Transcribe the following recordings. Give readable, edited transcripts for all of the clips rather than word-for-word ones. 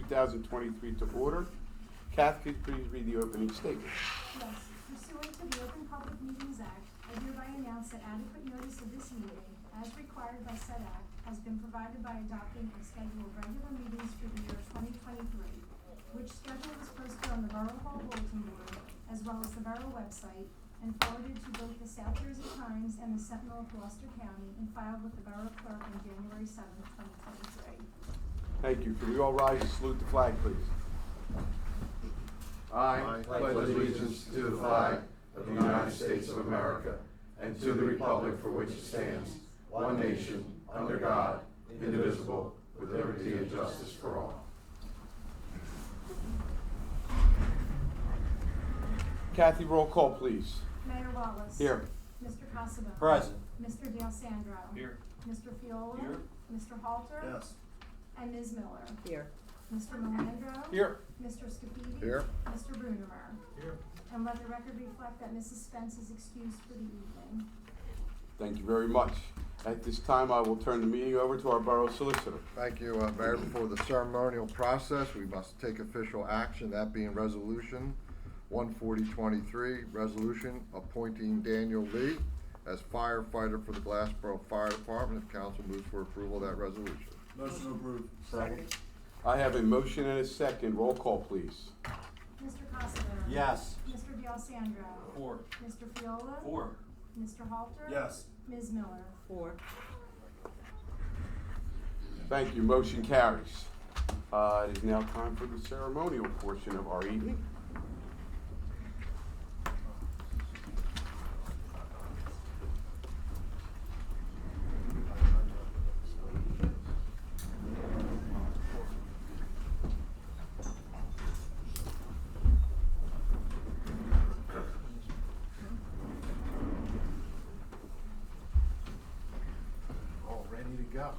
2023 to order. Kath, could you please read the opening statement? Yes. Pursuant to the Open Public Meetings Act, I hereby announce that adequate notice of this meeting, as required by said act, has been provided by adopting a schedule of regular meetings for the year 2023, which schedule is posted on the Borough Hall Bulletin Board, as well as the Borough website, and forwarded to both the South Jersey Times and the Sentinel of Gloucester County, and filed with the Borough Clerk on January 7th, 2023. Thank you. Can we all rise and salute the flag, please? I pledge allegiance to the flag of the United States of America and to the republic for which it stands, one nation, under God, indivisible, with liberty and justice for all. Kathy, roll call, please. Mayor Wallace. Here. Mr. Cossabone. Present. Mr. D'Alessandro. Here. Mr. Fiola. Here. Mr. Halter. Yes. And Ms. Miller. Here. Mr. Melandro. Here. Mr. Scafidi. Here. Mr. Brunemer. Here. And let the record reflect that Mrs. Spence is excused for the evening. Thank you very much. At this time, I will turn the meeting over to our Borough Solicitor. Thank you, Mayor. Before the ceremonial process, we must take official action, that being Resolution 14023, resolution appointing Daniel Lee as firefighter for the Glassboro Fire Department. If council moves for approval of that resolution. Motion approved. Second. I have a motion and a second. Roll call, please. Mr. Cossabone. Yes. Mr. D'Alessandro. 4. Mr. Fiola. 4. Mr. Halter. Yes. Ms. Miller. 4. Thank you. Motion carries. It is now time for the ceremonial portion of our evening. All ready to go.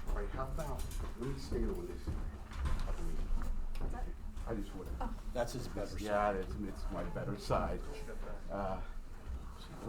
All right, how about, let me stand on this. I just want to. That's his better side. Yeah, it's my better side. All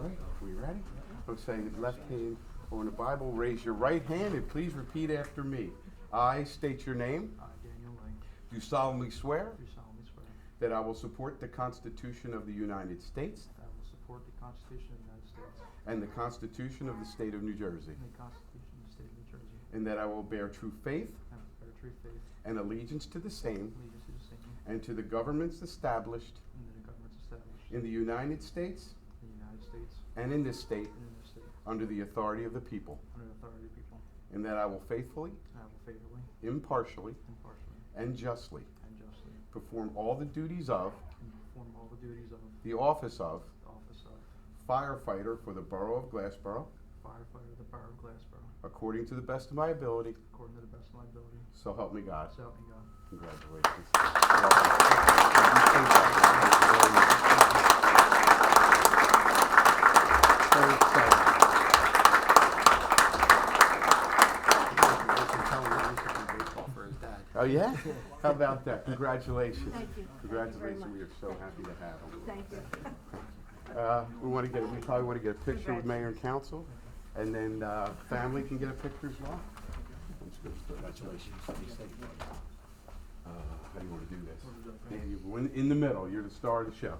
right, we ready? I'm saying left hand on the Bible, raise your right hand and please repeat after me. I state your name. I, Daniel Lang, Do solemnly swear do solemnly swear that I will support the Constitution of the United States that I will support the Constitution of the United States and the Constitution of the State of New Jersey, and the Constitution of the State of New Jersey, and that I will bear true faith and will bear true faith and allegiance to the same and allegiance to the same, and to the governments established and to the governments established in the United States in the United States and in this state and in this state, under the authority of the people, under the authority of the people, and that I will faithfully, and I will faithfully, impartially, impartially, and justly and justly perform all the duties of and perform all the duties of the office of the office of firefighter for the Borough of Glassboro firefighter of the Borough of Glassboro, according to the best of my ability, according to the best of my ability, so help me God. so help me God. Congratulations. Oh, yeah? How about that? Congratulations. Thank you. Congratulations. Thank We you are so happy to have him. Thank you. We probably want to get a picture with mayor and council, and then family can get a picture as well. Congratulations. How do you want to do this? Dan, you're in the middle. You're the star of the show.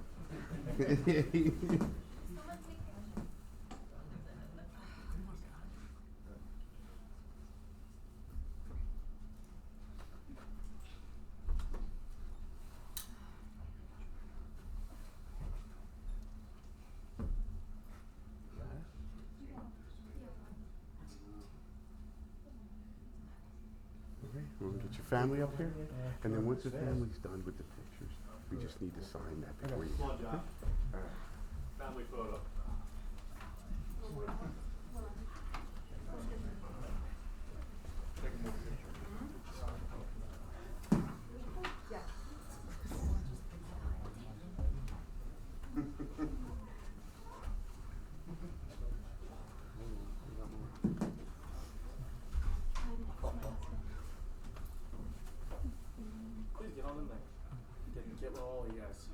We'll get your family up here, and then once the family's done with the pictures, we just need to sign that before you. Come on, John. All right. Family photo. Please get on in there. Get with all the guys.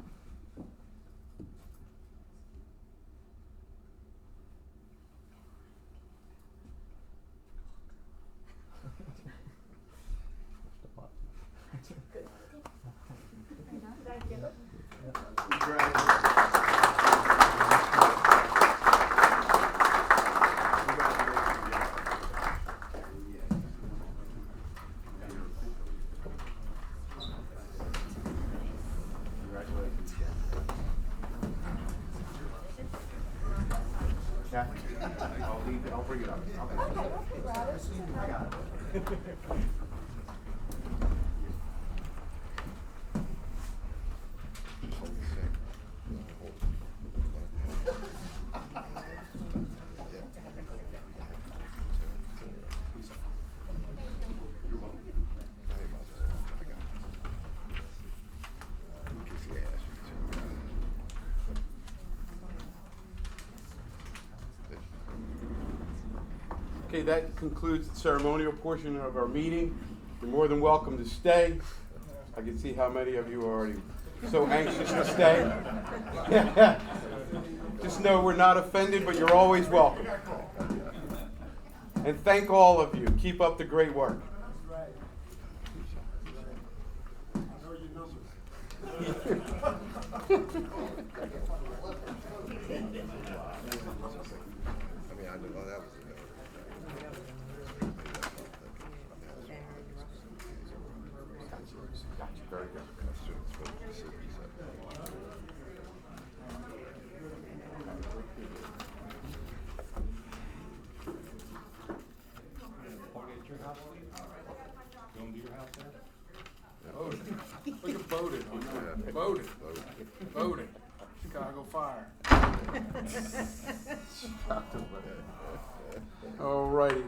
Kathy? I'll leave it, I'll bring it up. I got it. Hold the same. Hold Okay, that concludes the ceremonial portion of our meeting. You're more than welcome to stay. I can see how many of you are already so anxious to stay. Just know we're not offended, but you're always welcome. And thank all of you. Keep up the great work. I know that was Gotcha, very good. Look at Bowden. Bowden. Chicago Fire. All righty.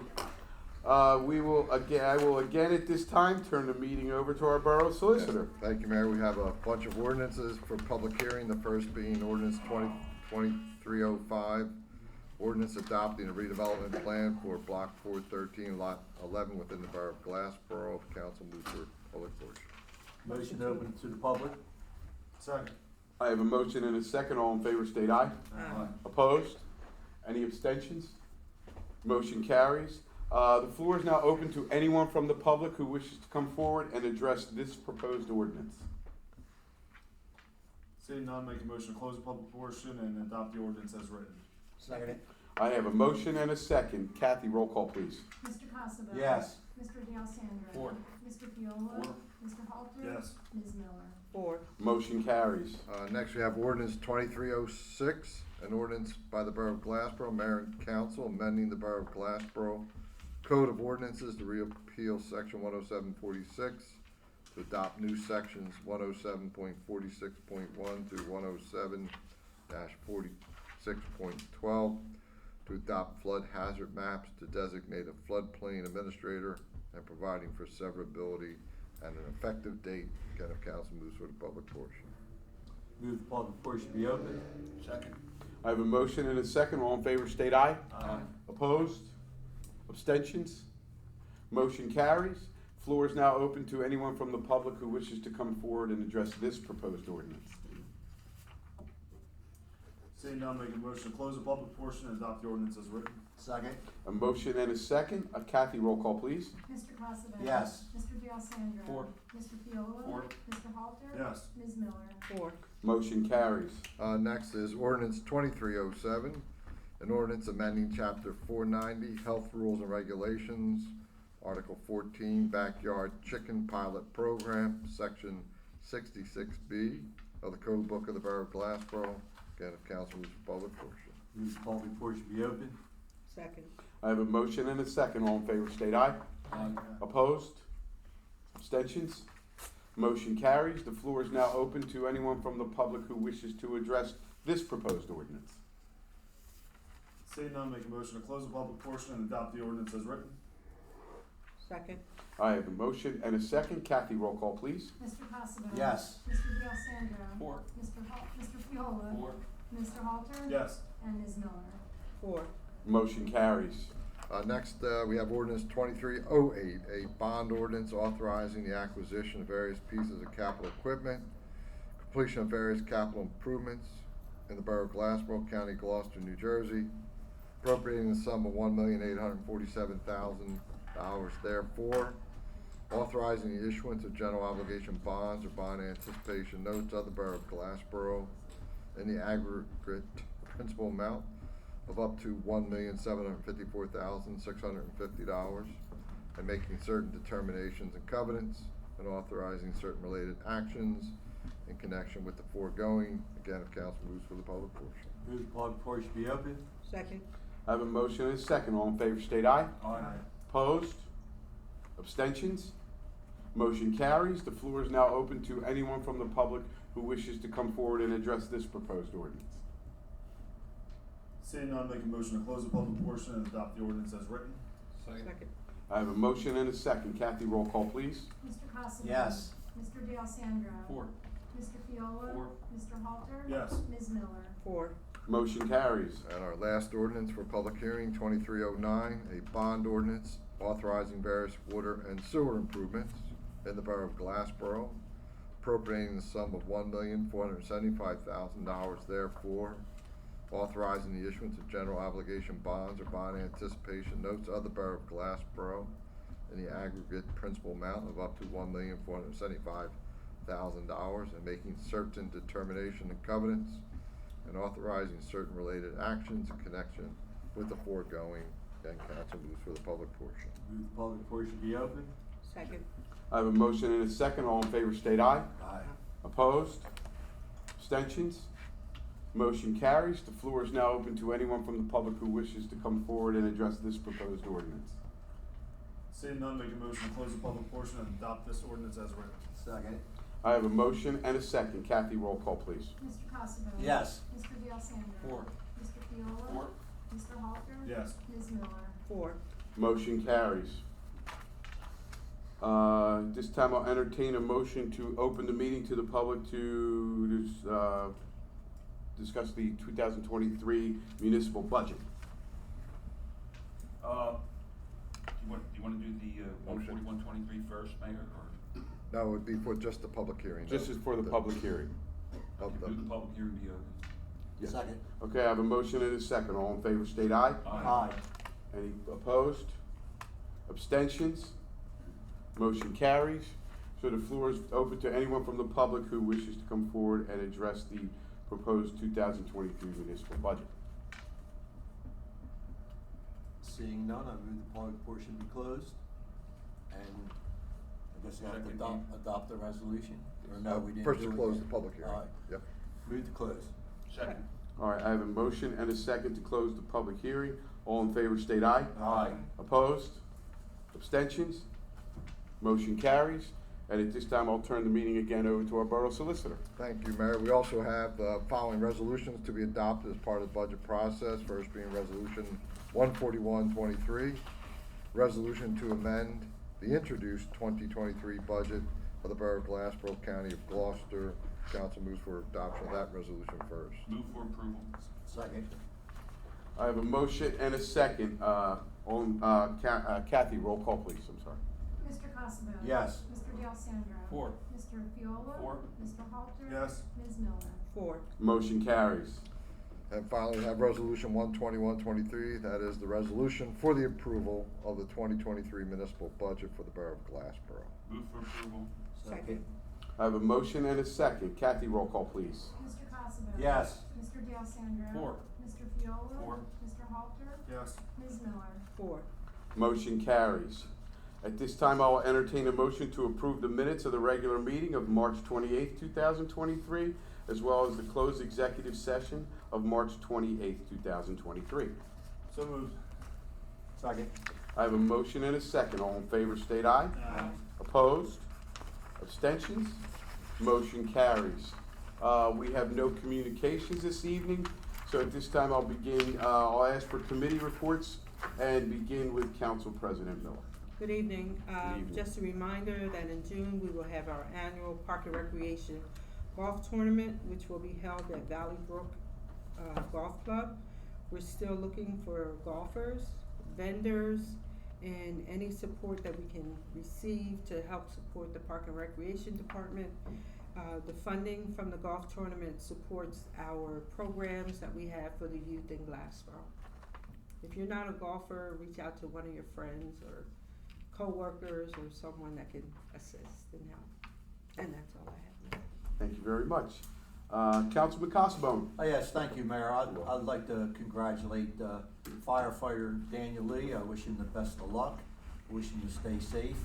I will again at this time turn the meeting over to our borough solicitor. Thank you, Mayor. We have a bunch of ordinances for public hearing. The first being ordinance 2305, ordinance adopting a redevelopment plan for block 413, lot 11 within the borough of Glassboro. Council moves for public portion. Motion to open to the public. Second. I have a motion and a second. All in favor state aye. Aye. Opposed? Any abstentions? Motion carries. The floor is now open to anyone from the public who wishes to come forward and address this proposed ordinance. Seeing none, make a motion to close the public portion and adopt the ordinance as written. Second. I have a motion and a second. Kathy, roll call, please. Mr. Cossabon. Yes. Mr. D'Alessandro. Four. Mr. Fiola. Four. Mr. Halter. Yes. Ms. Miller. Four. Motion carries. Next, we have ordinance 2306, an ordinance by the Borough of Glassboro, Mayor and Council, amending the Borough of Glassboro Code of Ordinances to repeal section 10746, to adopt new sections 107.46.1 through 107-46.12, to adopt flood hazard maps, to designate a floodplain administrator, and providing for severability and an effective date. Again, if council moves for the public portion. Move the public portion be open. Second. I have a motion and a second. All in favor state aye. Aye. Opposed? Abstentions? Motion carries. Floor is now open to anyone from the public who wishes to come forward and address this proposed ordinance. Seeing none, make a motion to close the public portion and adopt the ordinance as written. Second. A motion and a second. Kathy, roll call, please. Mr. Cossabon. Yes. Mr. D'Alessandro. Four. Mr. Fiola. Four. Mr. Halter. Yes. Ms. Miller. Four. Motion carries. Next is ordinance 2307, an ordinance amending chapter 490, health rules and regulations, article 14, backyard chicken pilot program, section 66B of the code book of the Borough of Glassboro. Again, if council moves for public portion. Move the public portion be open. Second. I have a motion and a second. All in favor state aye. Aye. Opposed? Abstentions? Motion carries. The floor is now open to anyone from the public who wishes to address this proposed ordinance. Seeing none, make a motion to close the public portion and adopt the ordinance as written. Second. I have a motion and a second. Kathy, roll call, please. Mr. Cossabon. Yes. Mr. D'Alessandro. Four. Mr. Fiola. Four. Mr. Halter. Yes. And Ms. Miller. Four. Motion carries. Next, we have ordinance 2308, a bond ordinance authorizing the acquisition of various pieces of capital equipment, completion of various capital improvements in the Borough of Glassboro, County, Gloucester, New Jersey, appropriating the sum of $1,847,000 therefore, authorizing the issuance of general obligation bonds or bond anticipation notes of the Borough of Glassboro in the aggregate principal amount of up to $1,754,650, and making certain determinations and covenants, and authorizing certain related actions in connection with the foregoing. Again, if council moves for the public portion. Move the public portion be open. Second. I have a motion and a second. All in favor state aye. Aye. Opposed? Abstentions? Motion carries. The floor is now open to anyone from the public who wishes to come forward and address this proposed ordinance. Seeing none, make a motion to close the public portion and adopt the ordinance as written. Second. I have a motion and a second. Kathy, roll call, please. Mr. Costello. Yes. Mr. D'Alessandro. Four. Mr. Fiolo. Four. Mr. Halter. Yes. Ms. Miller. 4. Motion carries. And our last ordinance for public hearing, 2309, a bond ordinance authorizing various water and sewer improvements in the Borough of Glassboro, appropriating the sum of $1,475,000 therefore, authorizing the issuance of general obligation bonds or bond anticipation notes of the Borough of Glassboro in the aggregate principal amount of up to $1,475,000 and making certain determination and covenants and authorizing certain related actions in connection with the foregoing. Again, council moves for the public portion. Move the public portion be open. Second. I have a motion and a second. All in favor state aye. Aye. Opposed? Abstentions? Motion carries. The floor is now open to anyone from the public who wishes to come forward and address this proposed ordinance. Seeing none, make a motion to close the public portion and adopt this ordinance as written. Second. I have a motion and a second. Kathy, roll call, please. Mr. Costello. Yes. Mr. D'Alessandro. Four. Mr. Fiolo. Four. Mr. Halter. Yes. Ms. Miller. 4. Motion carries. This time I'll entertain a motion to open the meeting to the public to discuss the 2023 municipal budget. Do you want to do the 14123 first, Mayor, or No, it would be for just the public hearing. Just as for the public hearing. Of do the public hearing be open? Yes. Second. Okay, I have a motion and a second. All in favor state aye. Aye. Any opposed? Abstentions? Motion carries. So the floor is open to anyone from the public who wishes to come forward and address the proposed 2023 municipal budget. Seeing none, I move the public portion be closed. And I guess we have to Second. adopt the resolution, or no, we didn't First do to it close yet. the public hearing. All right. Yep. Move to close. Second. All right, I have a motion and a second to close the public hearing. All in favor state aye. Aye. Opposed? Abstentions? Motion carries. And at this time, I'll turn the meeting again over to our Borough Solicitor. Thank you, Mayor. We also have the following resolutions to be adopted as part of the budget process. First being Resolution 14123, resolution to amend the introduced 2023 budget of the Borough of Glassboro, County of Gloucester. Council moves for adoption of that resolution first. Move for approval. Second. I have a motion and a second. Kathy, roll call, please. I'm sorry. Mr. Costello. Yes. Mr. D'Alessandro. Four. Mr. Fiolo. Four. Mr. Halter. Yes. Ms. Miller. 4. Motion carries. And finally, we have Resolution 12123, that is the resolution for the approval of the 2023 municipal budget for the Borough of Glassboro. Move for approval. Second. I have a motion and a second. Kathy, roll call, please. Mr. Costello. Yes. Mr. D'Alessandro. Four. Mr. Fiolo. Four. Mr. Halter. Yes. Ms. Miller. 4. Motion carries. At this time, I will entertain a motion to approve the minutes of the regular meeting of March 28th, 2023, as well as the closed executive session of March 28th, 2023. So moved. Second. I have a motion and a second. All in favor state aye. Aye. Opposed? Abstentions? Motion carries. We have no communications this evening, so at this time I'll ask for committee reports and begin with Council President Miller. Good evening. evening. Just a reminder that in June, we will have our annual Park and Recreation Golf Tournament, which will be held at Valley Brook Golf Club. We're still looking for golfers, vendors, and any support that we can receive to help support the Park and Recreation Department. The funding from the golf tournament supports our programs that we have for the youth in Glassboro. If you're not a golfer, reach out to one of your friends or co-workers or someone that can assist and help. And that's all I have. Thank you very much. Councilman Costabone. Oh, yes, thank you, Mayor. I'd like to congratulate firefighter Daniel Lee. I wish him the best of luck. I wish him to stay safe.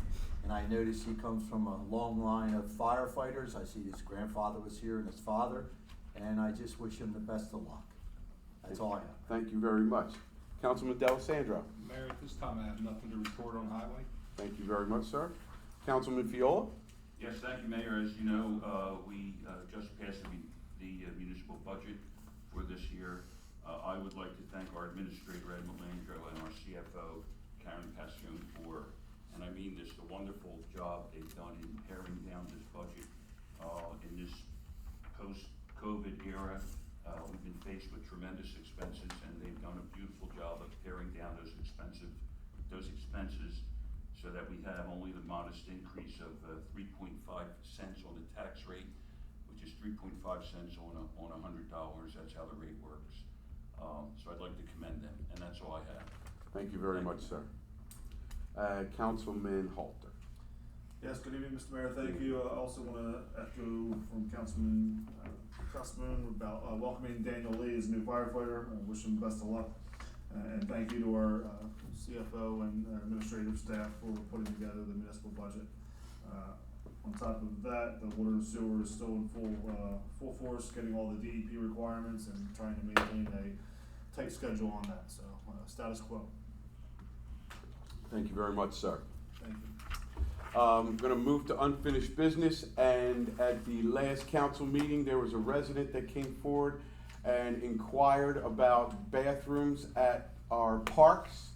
And I notice he comes from a long line of firefighters. I see his grandfather was here and his father. And I just wish him the best of luck. That's all I have. Thank you very much. Councilman D'Alessandro. Mayor, at this time, I have nothing to report on highway. Thank you very much, sir. Councilman Fiola. Yes, thank you, Mayor. As you know, we just passed the municipal budget for this year. I would like to thank our administrator, Ed Melandro, and our CFO, Karen Passion, and I mean this, the wonderful job they've done in paring down this budget in this post-COVID era. We've been faced with tremendous expenses, and they've done a beautiful job of paring down those expenses so that we have only the modest increase of 3.5 cents on the tax rate, which is 3.5 cents on $100. That's how the rate works. So I'd like to commend them, and that's all I have. Thank you very much, sir. Councilman Halter. Yes, good evening, Mr. Mayor. Thank you. I also want to echo from Councilman Cussman about welcoming Daniel Lee as new firefighter. I wish him best of luck. And thank you to our CFO and administrative staff for putting together the municipal budget. On top of that, the water and sewer is still in full force, getting all the DEP requirements and trying to maintain a tight schedule on that. So status quo. Thank you very much, sir. Thank you. I'm going to move to unfinished business, and at the last council meeting, there was a resident that came forward and inquired about bathrooms at our parks,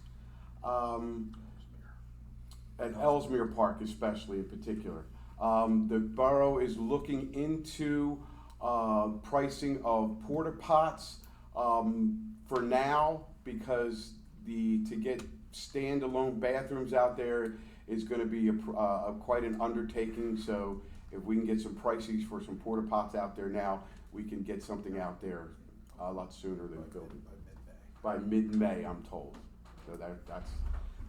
at Ellesmere Park especially in particular. The borough is looking into pricing of porta pots for now, because to get standalone bathrooms out there is going to be quite an undertaking. So if we can get some prices for some porta pots out there now, we can get something out there a lot sooner than building. By mid-May, I'm told. So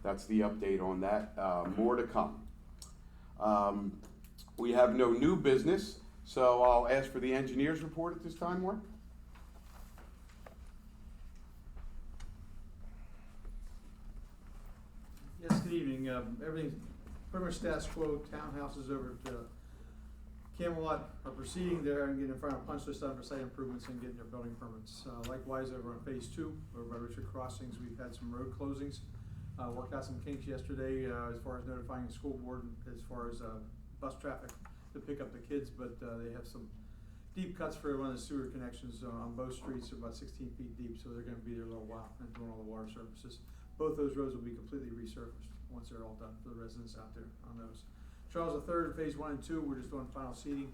that's the update on that. More to come. We have no new business, so I'll ask for the engineer's report at this time, Mark. Yes, good evening. Everything's pretty much status quo. Townhouses over at Camelot are proceeding there and getting in front of punch list on for site improvements and getting their building permits. Likewise, over on phase 2, over by Richard Crossings, we've had some road closings. Worked out some kinks yesterday as far as notifying the school board as far as bus traffic to pick up the kids, but they have some deep cuts for one of the sewer connections on both streets, about 16 feet deep, so they're going to be there a little while and doing all the water services. Both those roads will be completely resurfaced once they're all done for the residents out there on those. Charles III, phase 1 and 2, we're just doing final seeding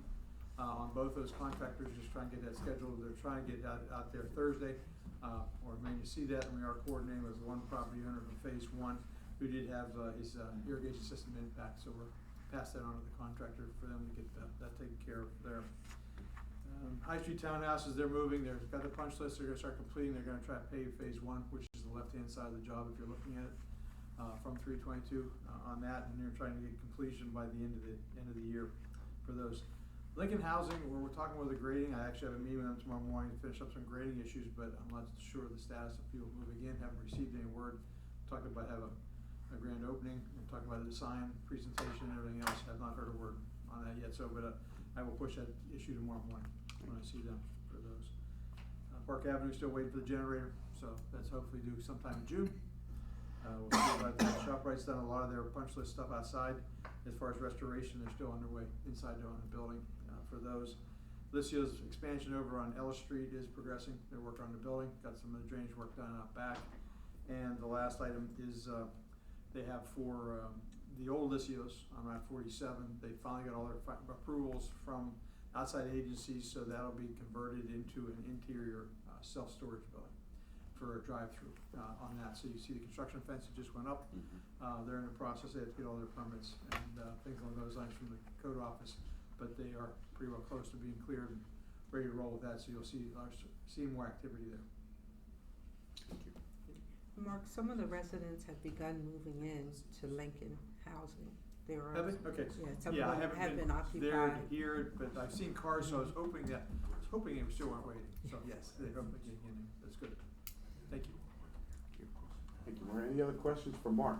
on both those contractors, just trying to get that scheduled. They're trying to get out there Thursday, or maybe you see that, and we are coordinating with one property owner from phase 1 who did have his irrigation system impact, so we're pass that on to the contractor for them to get that taken care of there. High Street Townhouses, they're moving. They've got the punch list. They're going to start completing. They're going to try to pave phase 1, which is the left-hand side of the job if you're looking at it, from 322 on that, and they're trying to get completion by the end of the year for those. Lincoln Housing, where we're talking about the grading. I actually have a meeting with them tomorrow morning to finish up some grading issues, but I'm not sure of the status of people moving in. Haven't received any word. Talked about having a grand opening and talking about the design, presentation, and everything else. Have not heard a word on that yet. So, but I will push that issue tomorrow morning when I see them for those. Park Avenue, still waiting for the generator, so that's hopefully due sometime in June. We'll see about that. ShopRite's done a lot of their punch list stuff outside. As far as restoration, they're still underway inside on the building for those. Lycio's expansion over on Ellis Street is progressing. They're working on the building, got some of the drainage work done out back. And the last item is they have for the old Lycios on Route 47, they finally got all their approvals from outside agencies, so that'll be converted into an interior self-storage building for a drive-through on that. So you see the construction fence that just went up. They're in the process. They have to get all their permits and things along those lines from the code office, but they are pretty well close to being cleared and ready to roll with that. So you'll see more activity there. Thank you. Mark, some of the residents have begun moving in to Lincoln Housing. There are, Have they? Okay. Yeah, some Yeah, I of them haven't have been there occupied. to hear, but I've seen cars, so I was hoping they still weren't waiting. So yes, they're hopefully getting in. That's good. Thank you. Thank you, Mark. Any other questions for Mark?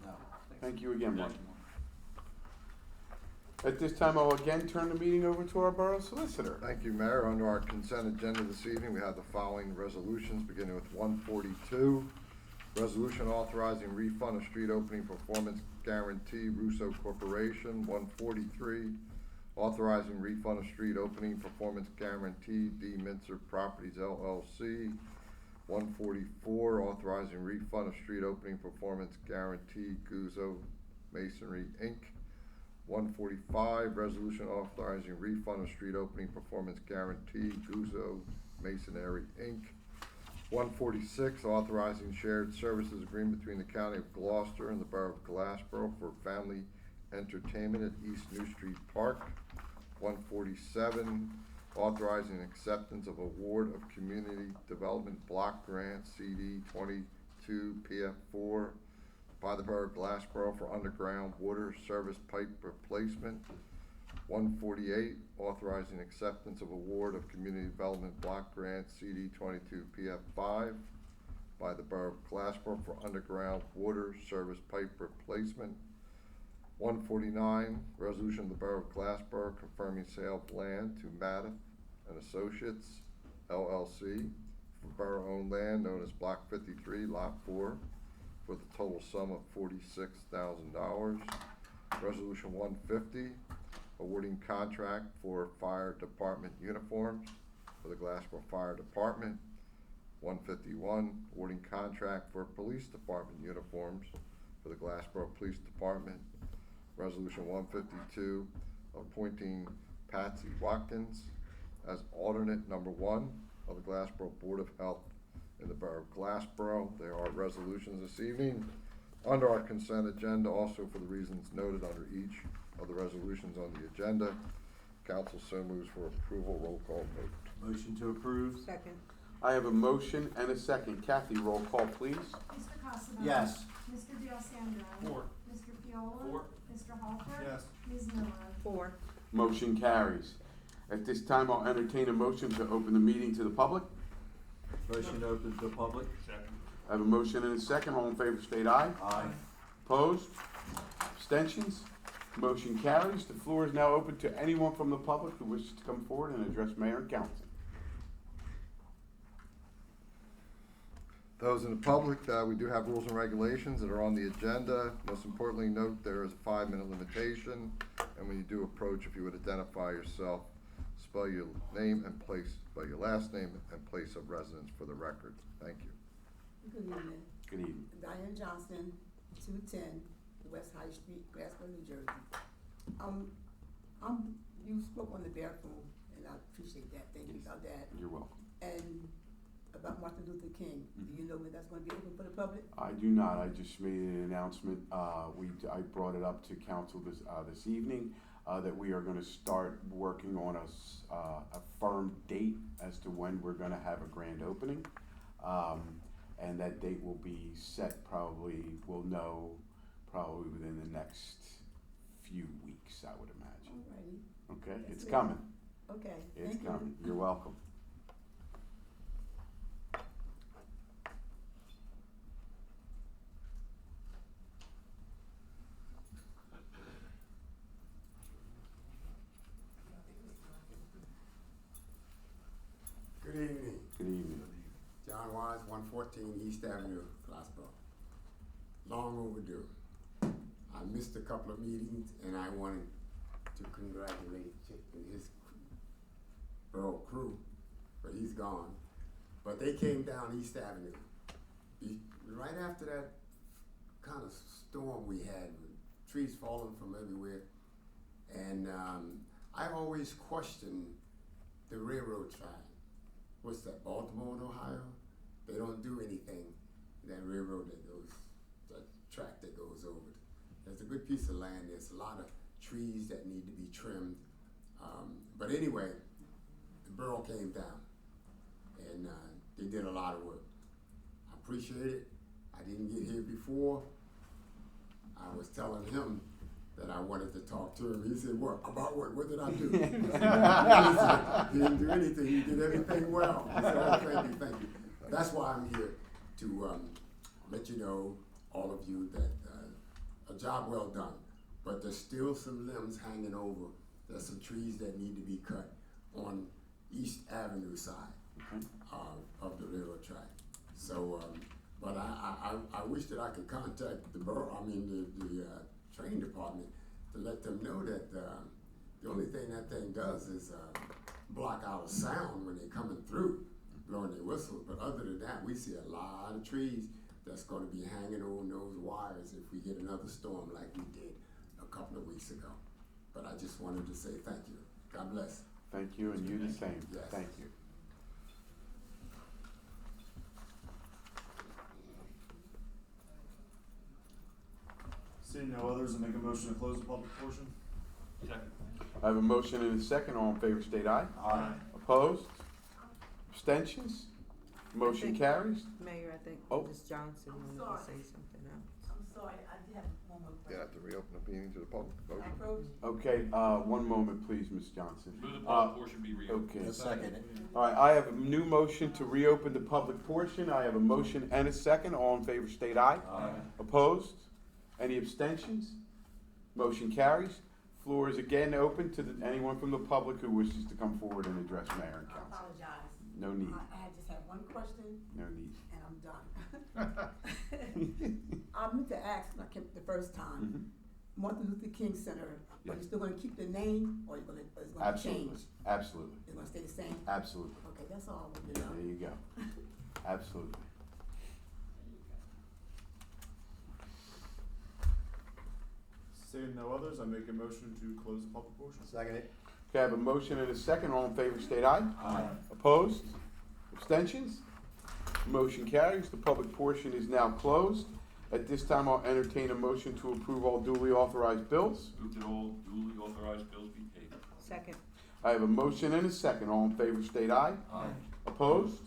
No. Thank you again, Mark. Thank you, Mark. At this time, I'll again turn the meeting over to our Borough Solicitor. Thank you, Mayor. Under our consent agenda this evening, we have the following resolutions, beginning with 142. Resolution authorizing refund of street opening performance guarantee, Russo Corporation. 143, authorizing refund of street opening performance guarantee, D. Mintzer Properties LLC. 144, authorizing refund of street opening performance guarantee, Guzzo Masonry, Inc. 145, resolution authorizing refund of street opening performance guarantee, Guzzo Masonry, Inc. 146, authorizing shared services agreement between the County of Gloucester and the Borough of Glassboro for family entertainment at East New Street Park. 147, authorizing acceptance of award of Community Development Block Grant CD 22PF4 by the Borough of Glassboro for underground water service pipe replacement. 148, authorizing acceptance of award of Community Development Block Grant CD 22PF5 by the Borough of Glassboro for underground water service pipe replacement. 149, resolution of the Borough of Glassboro confirming sale of land to Madoff and Associates LLC for borough-owned land known as Block 53, Lot 4, for the total sum of $46,000. Resolution 150, awarding contract for fire department uniforms for the Glassboro Fire Department. 151, awarding contract for police department uniforms for the Glassboro Police Department. Resolution 152, appointing Patsy Watkins as alternate number 1 of the Glassboro Board of Health in the Borough of Glassboro. There are resolutions this evening under our consent agenda, also for the reasons noted under each of the resolutions on the agenda. Council so moves for approval. Roll call vote. Motion to approve? Second. I have a motion and a second. Kathy, roll call, please. Mr. Costello. Yes. Mr. D'Alessandro. Four. Mr. Fiola. Four. Mr. Halper. Yes. Ms. Miller. 4. Motion carries. At this time, I'll entertain a motion to open the meeting to the public. Motion to open to the public? Second. I have a motion and a second. All in favor state aye. Aye. Opposed? Abstentions? Motion carries. The floor is now open to anyone from the public who wishes to come forward and address mayor and council. Those in the public, we do have rules and regulations that are on the agenda. Most importantly, note there is a 5-minute limitation, and when you do approach, if you would identify yourself, spell your name and place, spell your last name and place of residence for the record. Thank you. Good evening. Good evening. Diane Johnson, 210 West High Street, Glassboro, New Jersey. You spoke on the bathroom, and I appreciate that. Thank you about that. You're welcome. And about Martin Luther King, do you know when that's going to be open for the public? I do not. I just made an announcement. I brought it up to council this evening that we are going to start working on a firm date as to when we're going to have a grand opening, and that date will be set. We'll know probably within the next few weeks, I would imagine. Alrighty. Okay, That's it's good. coming. Okay. It's Thank coming. you. You're welcome. Good evening. Good evening. John Wise, 114 East Avenue, Glassboro. Long overdue. I missed a couple of meetings, and I wanted to congratulate Chick and his borough crew, but he's gone. But they came down East Avenue right after that kind of storm we had, with trees falling from everywhere. And I always questioned the railroad track. What's that, Baltimore and Ohio? They don't do anything. That railroad that track that goes over it. There's a good piece of land. There's a lot of trees that need to be trimmed. But anyway, the borough came down, and they did a lot of work. I appreciate it. I didn't get here before. I was telling him that I wanted to talk to him. He said, "What? About what? What did I do?" He said, "You didn't do anything. You did everything well." I said, "Oh, thank you." That's why I'm here, to let you know, all of you, that a job well done. but there's still some limbs hanging over. There's some trees that need to be cut on East Avenue side of the railroad track. So, but I wish that I could contact the borough, the train department to let them know that the only thing that thing does is block our sound when they're coming through, blowing their whistles. But other than that, we see a lot of trees that's going to be hanging on those wires if we get another storm like we did a couple of weeks ago. But I just wanted to say thank you. God bless. Thank you, and you the same. Yes. Thank you. Seeing no others, I make a motion to close the public portion. Second. I have a motion and a second. All in favor state aye. Aye. Opposed? Abstentions? Motion think- carries. Mayor, I think Oh. Ms. Johnson wanted to say something else. I'm sorry, I did have one more You question. have to reopen the meeting to the public. Vote. Approach? Okay, one moment, please, Ms. Johnson. Move the public portion be reopened. Okay. Second. All right, I have a new motion to reopen the public portion. I have a motion and a second. All in favor state aye. Aye. Opposed? Any abstentions? Motion carries. Floor is again open to anyone from the public who wishes to come forward and address mayor and I council. apologize. No need, I just had one question no need. and I'm done. I meant to ask when I came the first time, Mhm. Martin Luther King Center, are Yes. you still gonna keep the name or is it gonna Absolutely, change? absolutely, It's gonna stay the same? absolutely. Okay, that's all I wanted to know. There you go. Absolutely. Seeing no others, I make a motion to close the public portion. Second. Okay, I have a motion and a second. All in favor state aye. Aye. Opposed? Abstentions? Motion carries. The public portion is now closed. At this time, I'll entertain a motion to approve all duly authorized bills. Move that all duly authorized bills be paid. Second. I have a motion and a second. All in favor state aye. Aye. Opposed?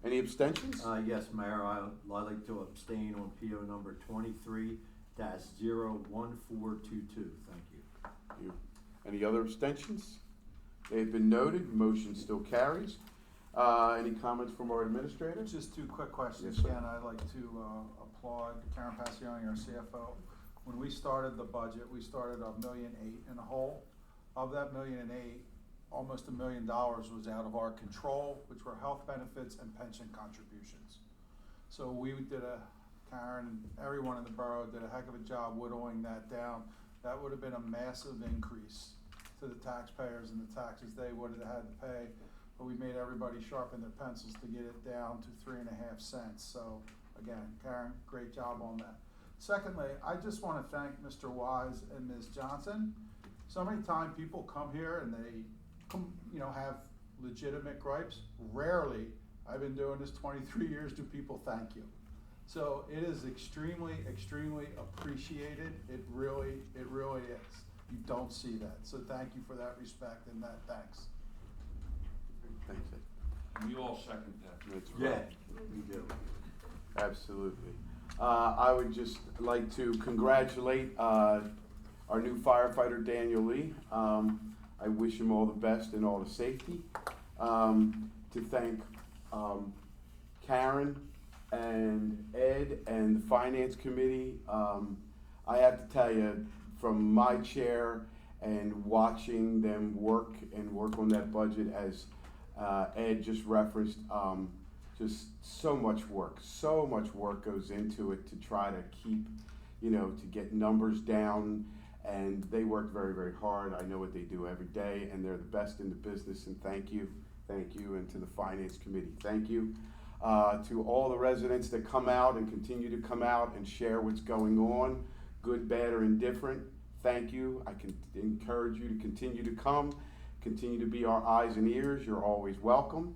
Any abstentions? Yes, Mayor, I'd like to abstain on PO number 23-01422. Thank you. You. Any other abstentions? They've been noted. Motion still carries. Any comments from our administrator? Just two quick questions. Yes, sir. Again, I'd like to applaud Karen Passioni, our CFO. When we started the budget, we started $1.8 million in the hole. Of that $1.8 million, almost $1 million was out of our control, which were health benefits and pension contributions. So we did Karen and everyone in the borough did a heck of a job whittling that down. That would have been a massive increase to the taxpayers and the taxes they would have had to pay. But we made everybody sharpen their pencils to get it down to 3.5 cents. So again, Karen, great job on that. Secondly, I just want to thank Mr. Wise and Ms. Johnson. So many times people come here and they have legitimate gripes. Rarely, I've been doing this 23 years, do people thank you. So it is extremely, extremely appreciated. It really is. You don't see that. So thank you for that respect and that thanks. Thanks, Ed. We all second that. That's Yeah, right. we do. Absolutely. I would just like to congratulate our new firefighter, Daniel Lee. I wish him all the best and all the safety. To thank Karen and Ed and the Finance Committee. I have to tell you, from my chair and watching them work on that budget, as Ed just referenced, just so much work goes into it to try to keep, to get numbers down, and they work very, very hard. I know what they do every day, and they're the best in the business, and thank you, and to the Finance Committee, thank you. To all the residents that come out and continue to come out and share what's going on, good, bad, or indifferent, thank you. I can encourage you to continue to come, continue to be our eyes and ears. You're always welcome.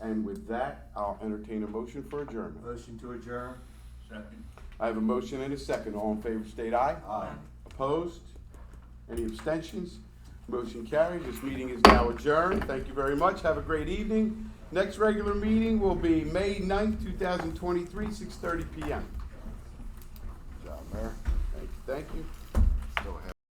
And with that, I'll entertain a motion for adjournment. Motion to adjourn? Second. I have a motion and a second. All in favor state aye. Aye. Opposed? Any abstentions? Motion carries. This meeting is now adjourned. Thank you very much. Have a great evening. Next regular meeting will be May 9th, 2023, 6:30 p.m. Good job, Mayor. Thank you.